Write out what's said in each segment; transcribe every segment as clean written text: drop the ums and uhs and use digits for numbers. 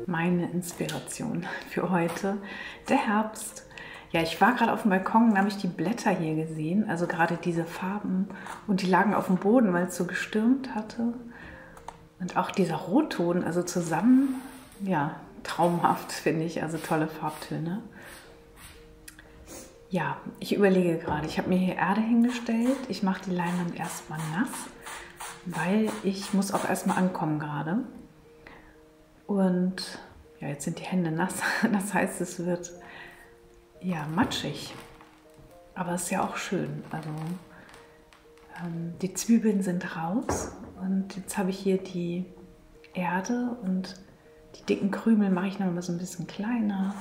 Meine Inspiration für heute, der Herbst. Ja, ich war gerade auf dem Balkon und habe ich die Blätter hier gesehen, also gerade diese Farben, und die lagen auf dem Boden, weil es so gestürmt hatte. Und auch dieser Rotton, also zusammen, ja, traumhaft finde ich, also tolle Farbtöne. Ja, ich überlege gerade, ich habe mir hier Erde hingestellt, ich mache die Leinwand erstmal nass, weil ich muss auch erstmal ankommen gerade. Und ja, jetzt sind die Hände nass, das heißt, es wird ja matschig, aber es ist ja auch schön. Also die Zwiebeln sind raus und jetzt habe ich hier die Erde und die dicken Krümel mache ich noch mal so ein bisschen kleiner,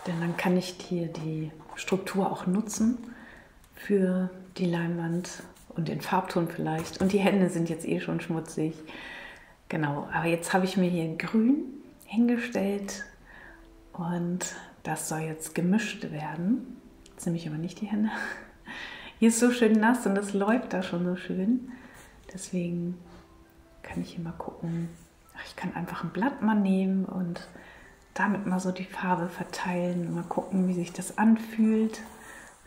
denn dann kann ich hier die Struktur auch nutzen für die Leinwand und den Farbton vielleicht. Und die Hände sind jetzt eh schon schmutzig. Genau, aber jetzt habe ich mir hier grün hingestellt und das soll jetzt gemischt werden. Jetzt nehme ich aber nicht die Hände. Hier ist so schön nass und es läuft da schon so schön. Deswegen kann ich hier mal gucken. Ich kann einfach ein Blatt mal nehmen und damit mal so die Farbe verteilen und mal gucken, wie sich das anfühlt,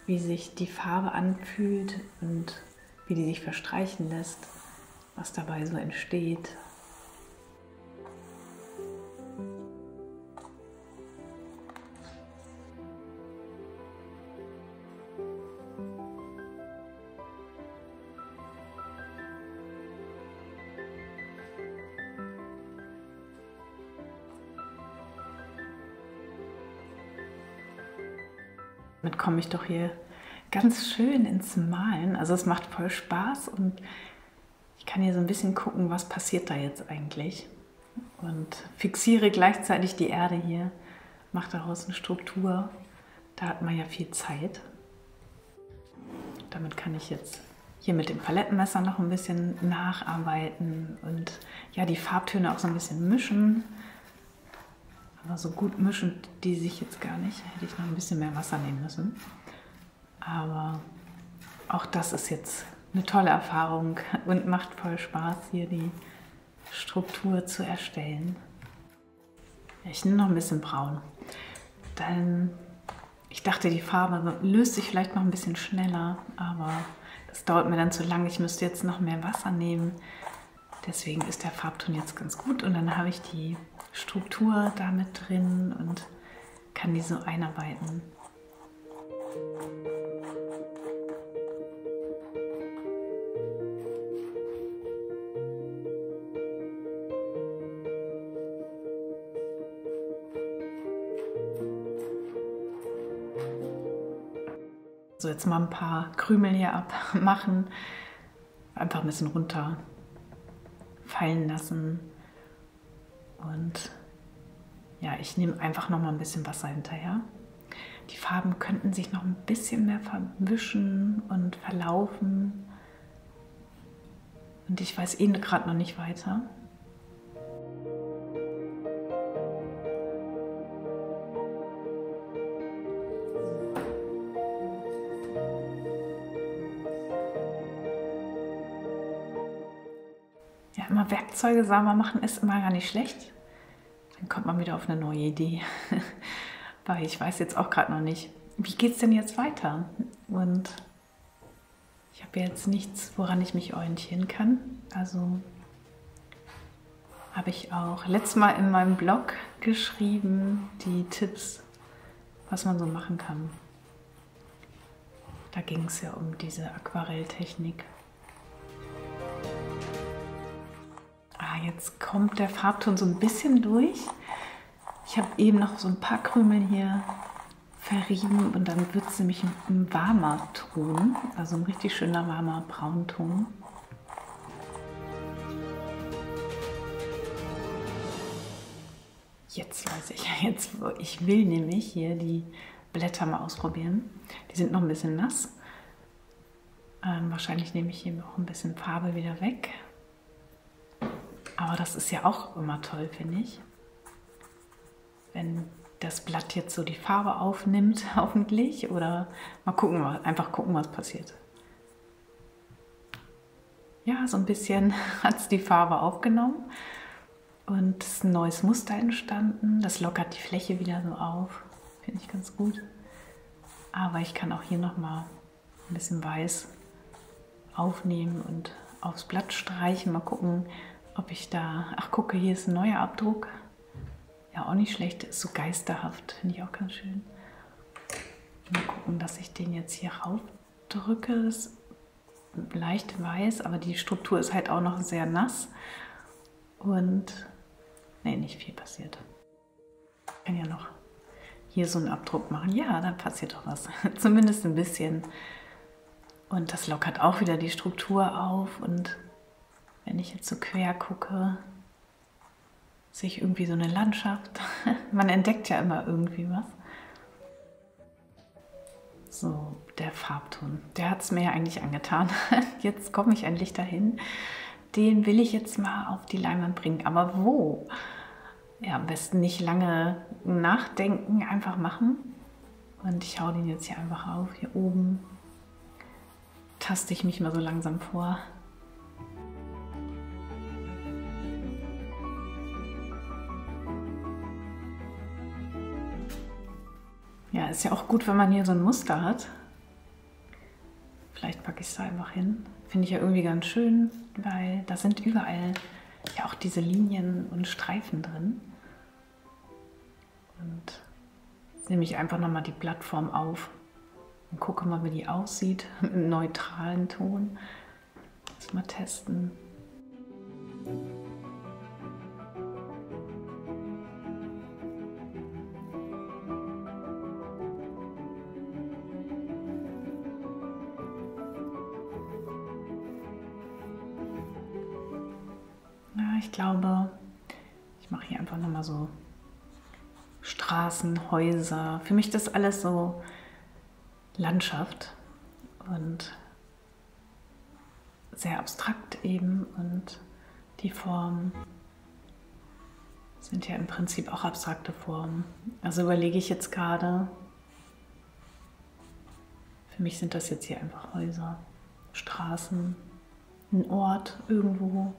wie sich die Farbe anfühlt und wie die sich verstreichen lässt, was dabei so entsteht. Damit komme ich doch hier ganz schön ins Malen. Also es macht voll Spaß und ich kann hier so ein bisschen gucken, was passiert da jetzt eigentlich. Und fixiere gleichzeitig die Erde hier, mache daraus eine Struktur. Da hat man ja viel Zeit. Damit kann ich jetzt hier mit dem Palettenmesser noch ein bisschen nacharbeiten und ja, die Farbtöne auch so ein bisschen mischen. Aber so gut mischen die sich jetzt gar nicht. Hätte ich noch ein bisschen mehr Wasser nehmen müssen. Aber auch das ist jetzt eine tolle Erfahrung und macht voll Spaß, hier die Struktur zu erstellen. Ich nehme noch ein bisschen braun. Dann, ich dachte, die Farbe löst sich vielleicht noch ein bisschen schneller, aber das dauert mir dann zu lang. Ich müsste jetzt noch mehr Wasser nehmen. Deswegen ist der Farbton jetzt ganz gut und dann habe ich die Struktur da mit drin und kann die so einarbeiten. So, jetzt mal ein paar Krümel hier abmachen, einfach ein bisschen runter fallen lassen und ja, ich nehme einfach noch mal ein bisschen Wasser hinterher. Die Farben könnten sich noch ein bisschen mehr verwischen und verlaufen und ich weiß eh gerade noch nicht weiter. Ja, immer Werkzeuge sauber machen ist immer gar nicht schlecht. Dann kommt man wieder auf eine neue Idee. Weil ich weiß jetzt auch gerade noch nicht, wie geht es denn jetzt weiter? Und ich habe jetzt nichts, woran ich mich orientieren kann. Also habe ich auch letztes Mal in meinem Blog geschrieben, die Tipps, was man so machen kann. Da ging es ja um diese Aquarelltechnik. Jetzt kommt der Farbton so ein bisschen durch. Ich habe eben noch so ein paar Krümel hier verrieben und dann wird es nämlich ein warmer Ton, also ein richtig schöner warmer Braunton. Jetzt weiß ich, ich will nämlich hier die Blätter mal ausprobieren. Die sind noch ein bisschen nass. Wahrscheinlich nehme ich hier noch ein bisschen Farbe wieder weg. Aber das ist ja auch immer toll, finde ich, wenn das Blatt jetzt so die Farbe aufnimmt, hoffentlich, oder mal gucken, einfach gucken, was passiert. Ja, so ein bisschen hat es die Farbe aufgenommen Und es ist ein neues Muster entstanden. Das lockert die Fläche wieder so auf. Finde ich ganz gut. Aber ich kann auch hier nochmal ein bisschen Weiß aufnehmen und aufs Blatt streichen. Mal gucken, ob ich da... Ach, gucke, hier ist ein neuer Abdruck. Ja, auch nicht schlecht. Ist so geisterhaft. Finde ich auch ganz schön. Mal gucken, dass ich den jetzt hier raufdrücke. Das ist leicht weiß, aber die Struktur ist halt auch noch sehr nass. Und... Nee, nicht viel passiert. Ich kann ja noch hier so einen Abdruck machen. Ja, da passiert doch was. Zumindest ein bisschen. Und das lockert auch wieder die Struktur auf. Und wenn ich jetzt so quer gucke, sehe ich irgendwie so eine Landschaft. Man entdeckt ja immer irgendwie was. So, der Farbton, der hat es mir ja eigentlich angetan. Jetzt komme ich endlich dahin. Den will ich jetzt mal auf die Leinwand bringen. Aber wo? Ja, am besten nicht lange nachdenken, einfach machen. Und ich hau den jetzt hier einfach auf. Hier oben taste ich mich mal so langsam vor. Ja, ist ja auch gut, wenn man hier so ein Muster hat. Vielleicht packe ich es da einfach hin. Finde ich ja irgendwie ganz schön, weil da sind überall ja auch diese Linien und Streifen drin. Und nehme ich einfach nochmal die Blattform auf und gucke mal, wie die aussieht, mit einem neutralen Ton. Lass mal testen. Ich glaube, ich mache hier einfach nochmal so Straßen, Häuser. Für mich das alles so Landschaft und sehr abstrakt eben. Und die Formen sind ja im Prinzip auch abstrakte Formen. Also überlege ich jetzt gerade, für mich sind das jetzt hier einfach Häuser, Straßen, ein Ort irgendwo.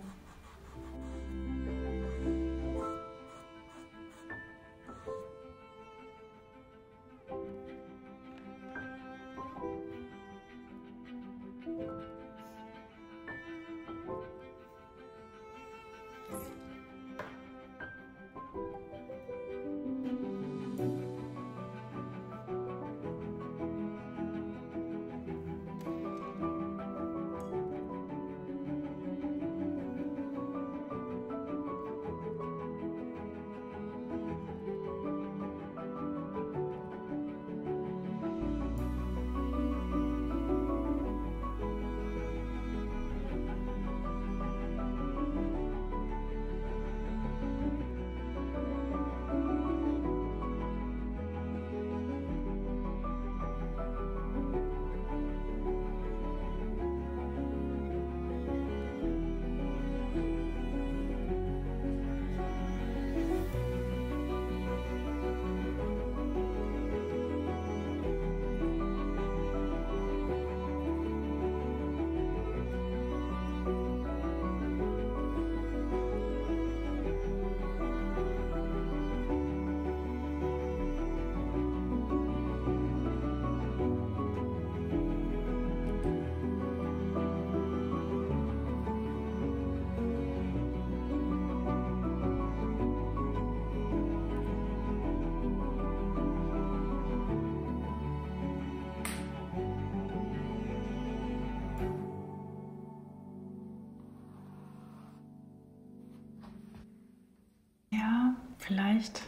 Vielleicht,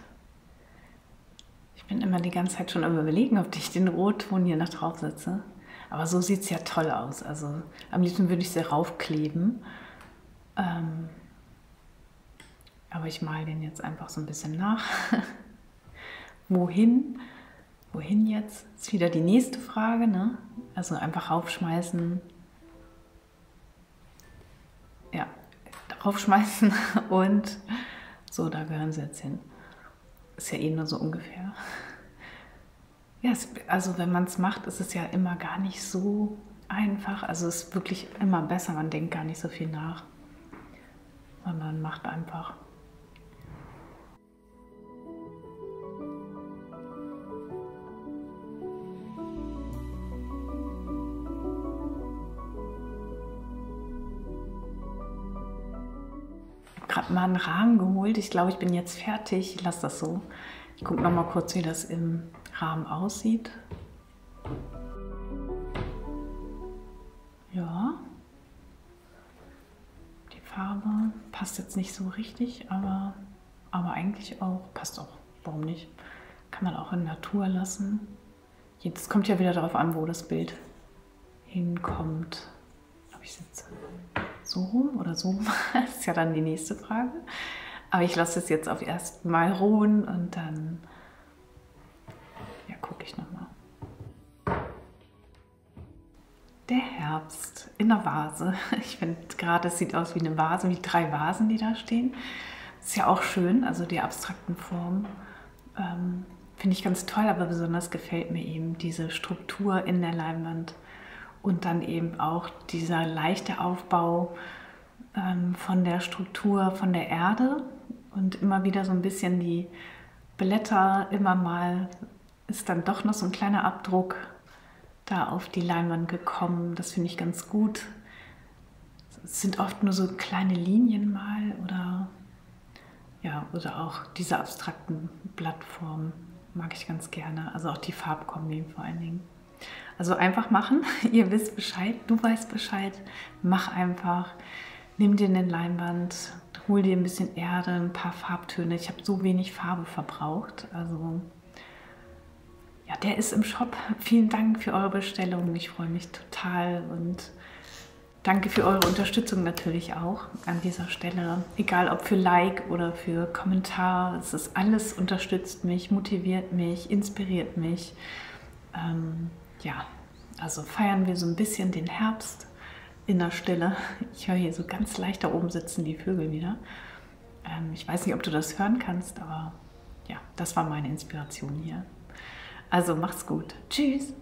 ich bin immer die ganze Zeit schon am Überlegen, ob ich den Rotton hier noch drauf setze. Aber so sieht es ja toll aus. Also am liebsten würde ich sie raufkleben. Aber ich male den jetzt einfach so ein bisschen nach. Wohin? Wohin jetzt? Ist wieder die nächste Frage, ne? Also einfach raufschmeißen. Ja, raufschmeißen und so, da gehören sie jetzt hin. Ist ja eh nur so ungefähr. Ja, also wenn man es macht, ist es ja immer gar nicht so einfach. Also es ist wirklich immer besser, man denkt gar nicht so viel nach. Man macht einfach. habe mal einen Rahmen geholt. Ich glaube, ich bin jetzt fertig. Ich lasse das so. Ich gucke noch mal kurz, wie das im Rahmen aussieht. Ja. Die Farbe passt jetzt nicht so richtig, aber eigentlich auch. Passt auch. Warum nicht? Kann man auch in Natur lassen. Jetzt kommt ja wieder darauf an, wo das Bild hinkommt. Ob ich sitze so rum oder so rum, das ist ja dann die nächste Frage. Aber ich lasse es jetzt auf erst mal ruhen und dann gucke ich nochmal. Der Herbst in der Vase. Ich finde gerade, es sieht aus wie eine Vase, wie 3 Vasen, die da stehen. Ist ja auch schön, also die abstrakten Formen. Finde ich ganz toll, aber besonders gefällt mir eben diese Struktur in der Leinwand und dann eben auch dieser leichte Aufbau von der Struktur von der Erde und immer wieder so ein bisschen die Blätter, immer mal ist dann doch noch so ein kleiner Abdruck da auf die Leinwand gekommen. Das finde ich ganz gut. Es sind oft nur so kleine Linien mal oder auch diese abstrakten Blattformen mag ich ganz gerne. Also auch die Farbkombi vor allen Dingen. Also einfach machen. Ihr wisst Bescheid, du weißt Bescheid. Mach einfach. Nimm dir eine Leinwand, hol dir ein bisschen Erde, ein paar Farbtöne. Ich habe so wenig Farbe verbraucht. Also ja, der ist im Shop. Vielen Dank für eure Bestellung. Ich freue mich total und danke für eure Unterstützung natürlich auch an dieser Stelle. Egal ob für Like oder für Kommentar. Es ist alles unterstützt mich, motiviert mich, inspiriert mich. Ja, also feiern wir so ein bisschen den Herbst in der Stille. Ich höre hier so ganz leicht da oben sitzen die Vögel wieder. Ich weiß nicht, ob du das hören kannst, aber ja, das war meine Inspiration hier. Also macht's gut. Tschüss.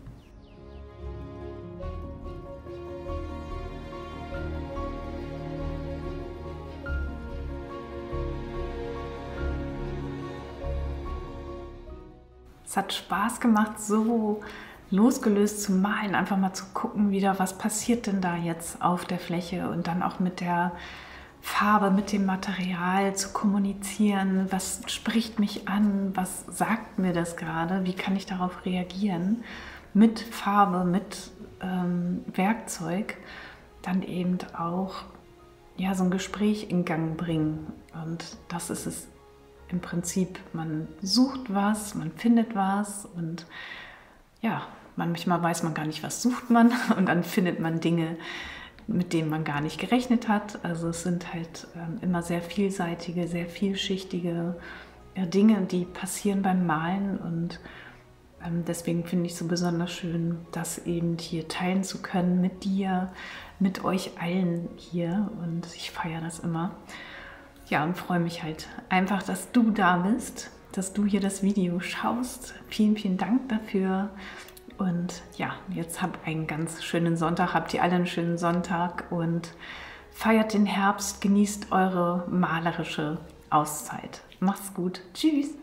Es hat Spaß gemacht, so losgelöst zu malen, einfach mal zu gucken wieder, was passiert denn da jetzt auf der Fläche und dann auch mit der Farbe, mit dem Material zu kommunizieren, was spricht mich an, was sagt mir das gerade, wie kann ich darauf reagieren, mit Farbe, mit Werkzeug, dann eben auch ja, so ein Gespräch in Gang bringen. Und das ist es im Prinzip, man sucht was, man findet was und ja, manchmal weiß man gar nicht, was sucht man und dann findet man Dinge, mit denen man gar nicht gerechnet hat. Also es sind halt immer sehr vielseitige, sehr vielschichtige Dinge, die passieren beim Malen und deswegen finde ich es so besonders schön, das eben hier teilen zu können mit dir, mit euch allen hier und ich feiere das immer. Ja, und freue mich halt einfach, dass du da bist, dass du hier das Video schaust. Vielen, vielen Dank dafür. Und ja, jetzt habt einen ganz schönen Sonntag. Habt ihr alle einen schönen Sonntag und feiert den Herbst. Genießt eure malerische Auszeit. Macht's gut. Tschüss.